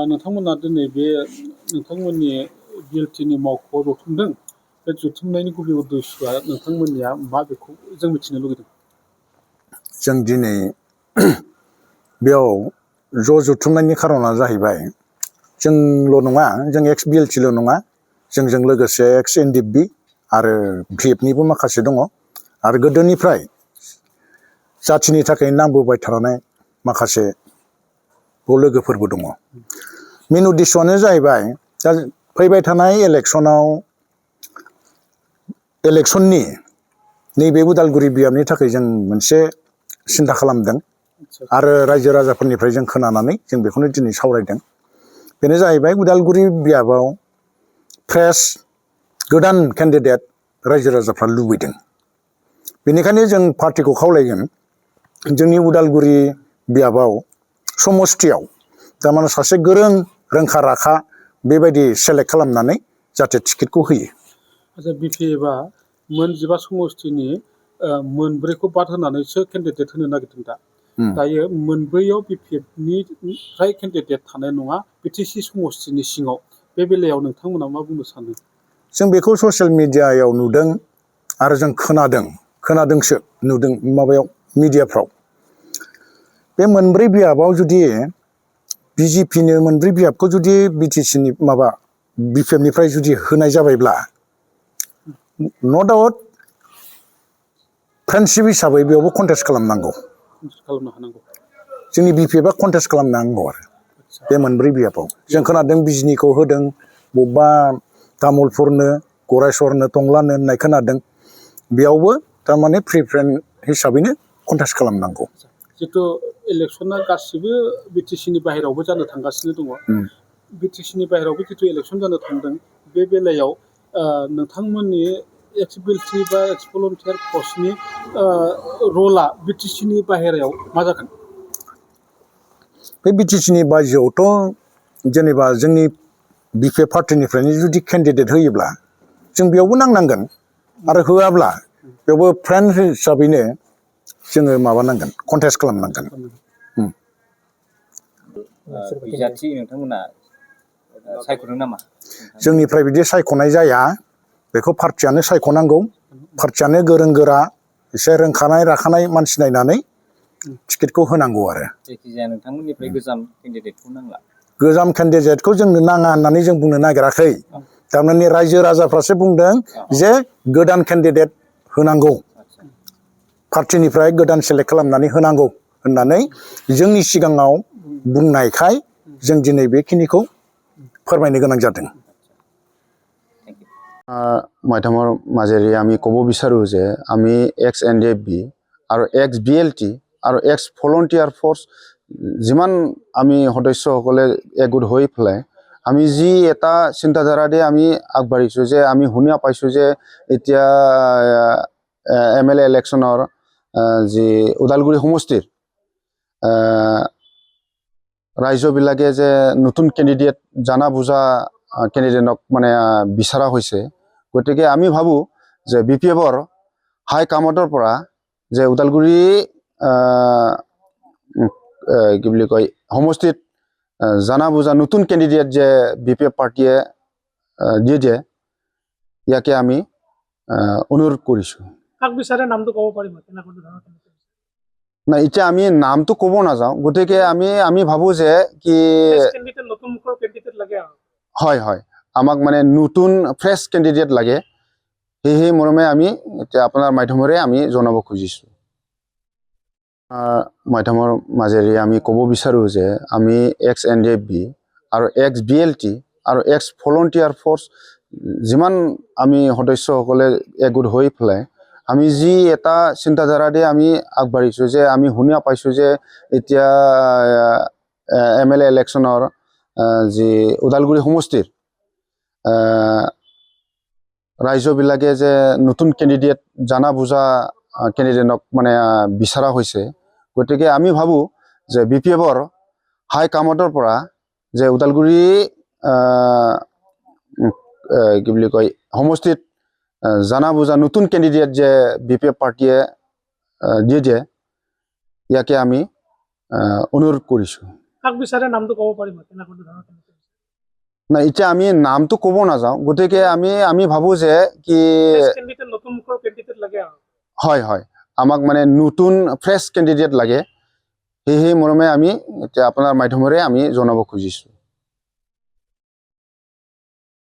नोंथांमोना दिनै बे नोंथांमोननि बिएलटिनि मावख'आव जथुमदों बे जथुमनायनि गुबै उद्देश्यआ नोंथांमोननिया मा बेखौ जों मिथिनो लुगैदों। जों दिनै बेयाव जथुमनायनि खारना जाहैबाय जोंल' नङा, जों एक्स बिएलटिल' नङा, जोंजों लोगोसे एक्स एनडिएफबि आरो भिएफनिबो माखासे दङ आरो गोदोनिफ्राय जाथिनि थाखाय नांबोबाय थानाय माखासे लोगोफोरबो दङ। मेन उद्देश्यआनो जाहैबाय दा फैबाय थानाय इलेक्सननि नैबे उदालगुरि बियाबनि थाखाय जों मोनसे सिन्था खालामदों आरो रायजो राजाफोरनिफ्राय जों खोनानानै जों बेखौनो दिनै सावरायदों। बेनो जाहैबाय उदालगुरि बियाबाव फ्रेश गोदान केन्डिडेट रायजो राजाफ्रा लुबैदों। बेनिखायनो जों पार्टिखौ खावलायगोन जोंनि उदालगुरि बियाबाव समस्थियाव थारमाने सासे गोरों रोंखा राखा बेबायदि सेलेक्ट खालामनानै जाहाथे टिकेटखौ होयो। आচ্ছা बिपिएफआ मोन 15 समस्थिनि मोनब्रैखौ बाद होनानैसो केन्डिडेट होनो नागिरदों दा। दायो मोनब्रैयाव बिपिएफनिफ्राय केन्डिडेट थानाय नङा बिटिसि समस्थिनि सिङाव, बे बेलायाव नोंथांमोना मा बुंनो सानो? जों बेखौ ससियेल मिडियायाव नुदों आरो जों खोनादोंसो नुदों माबायाव मिडियाफ्राव। बे मोनब्रै बियाबाव जुदि बिजेपिनो मोनब्रै बियाबखौ जुदि बिटिसिनि बिपिएफनिफ्राय जुदि होनाय जाबायब्ला न' डाउट फ्रेन्डशिप हिसाबै बेयावबो कन्टेस्ट खालामनांगौ। जोंनि बिपिएफआ कन्टेस्ट खालामनांगौ आरो बे मोनब्रै बियाबाव। जों खोनादों बिजनिखौ होदों, बबेबा तामुलपुरनो, गरायसरनो, टंलानो होननाय खोनादों। बेयावबो थारमाने प्रिफारेन्स हिसाबैनो कन्टेस्ट खालामनांगौ। जितु इलेक्सना गासिबो बिटिसिनि बाहेरायावबो जानो थांगासिनो दङ। बिटिसिनि बाहेरायावबो जितु इलेक्सन जानो थांदों, बे बेलायाव नोंथांमोननि एक्स बिएलटि बा एक्स भलन्टियार फर्सनि रला बिटिसिनि बाहेरायाव मा जागोन? बे बिटिसिनि बायजोआवथ' जेनेबा जोंनि बिपिएफ पार्टिनिफ्रायनो जुदि केन्डिडेट होयोब्ला जों बेयावबो नांनांगोन आरो होआब्ला बेयावबो फ्रेन्ड हिसाबैनो जोङो माबानांगोन, कन्टेस्ट खालामनांगोन। बिजाथि नोंथांमोना सायख'दों नामा? जोंनिफ्राय बिदि सायख'नाय जाया, बेखौ पार्टियानो सायख'नांगौ। पार्टियानो गोरों गोरा एसे रोंखानाय राखानाय मानसि नायनानै टिकेटखौ होनांगौ आरो। जायखिजाया नोंथांमोननिफ्राय गोजाम केन्डिडेटखौ नांला। गोजाम केन्डिडेटखौ जोंनो नाङा होननानै जों बुंनो नागिराखै। थारमाने रायजो राजाफ्रासो बुंदों जे गोदान केन्डिडेट होनांगौ, पार्टिनिफ्राय गोदान सेलेक्ट खालामनानै होनांगौ होननानै जोंनि सिगाङाव बुंनायखाय जों दिनै बेखिनिखौ फोरमायनो गोनां जादों। মাধ্যমৰ মাজেৰে আমি ক'ব বিচাৰোঁ যে আমি এক্স এনডিএফবি আৰু এক্স বিএলটি আৰু এক্স ভলণ্টিয়াৰ ফ'ৰ্চ যিমান আমি সদস্যসকলে একগোট হৈ পেলাই আমি যি এটা চিন্তাধাৰাৰে আমি আগবাঢ়িছোঁ, যে আমি শুনা পাইছোঁ যে এতিয়া MLA ইলেকশ্যনৰ যি ওদালগুৰি সমষ্টিৰ ৰাজ্যবিলাকে যে নতুন কেণ্ডিডেট জানা বুজা কেণ্ডিডেটক মানে বিচৰা হৈছে। গতিকে আমি ভাবোঁ যে বিপিএফৰ হাই কামাণ্ডৰ পৰা যে ওদালগুৰি কি বুলি কয় সমষ্টিত জানা বুজা নতুন কেণ্ডিডেট যে বিপিএফ পাৰ্টিয়ে দিয়ে দিয়ে, ইয়াকে আমি অনুৰোধ কৰিছোঁ। না এতিয়া আমি নামটো ক'ব নাযাওঁ, গতিকে আমি ভাবোঁ যে কি হয় আমাক মানে নতুন ফ্ৰেছ কেণ্ডিডেট লাগে। সেই মৰ্মে আমি এতিয়া আপোনাৰ মাধ্যমেৰে আমি জনাব খুজিছোঁ। মাধ্যমৰ মাজেৰে আমি ক'ব বিচাৰোঁ যে আমি এক্স এনডিএফবি আৰু এক্স বিএলটি আৰু এক্স ভলণ্টিয়াৰ ফ'ৰ্চ যিমান আমি সদস্যসকলে একগোট হৈ পেলাই আমি যি এটা চিন্তাধাৰাৰে আমি আগবাঢ়িছোঁ, যে আমি শুনা পাইছোঁ যে এতিয়া MLA ইলেকশ্যনৰ যি ওদালগুৰি সমষ্টিৰ ৰাজ্যবিলাকে যে নতুন কেণ্ডিডেট জানা বুজা কেণ্ডিডেটক মানে বিচৰা হৈছে। গতিকে আমি ভাবোঁ যে বিপিএফৰ হাই কামাণ্ডৰ পৰা যে ওদালগুৰি কি বুলি কয় সমষ্টিত জানা বুজা নতুন কেণ্ডিডেট যে বিপিএফ পাৰ্টিয়ে দিয়ে দিয়ে, ইয়াকে আমি অনুৰোধ কৰিছোঁ। কাক বিচাৰে নামটো ক'ব পাৰিব কেনেকুৱা ধৰণৰ নাই এতিয়া আমি নামটো ক'ব নাযাওঁ, গতিকে আমি ভাবোঁ যে কি কেণ্ডিডেট নতুন মুখৰ কেণ্ডিডেট লাগে আৰু হয় হয় আমাক মানে নতুন ফ্ৰেছ কেণ্ডিডেট লাগে, সেই মৰ্মে আমি এতিয়া আপোনাৰ মাধ্যমেৰে আমি জনাব খুজিছোঁ।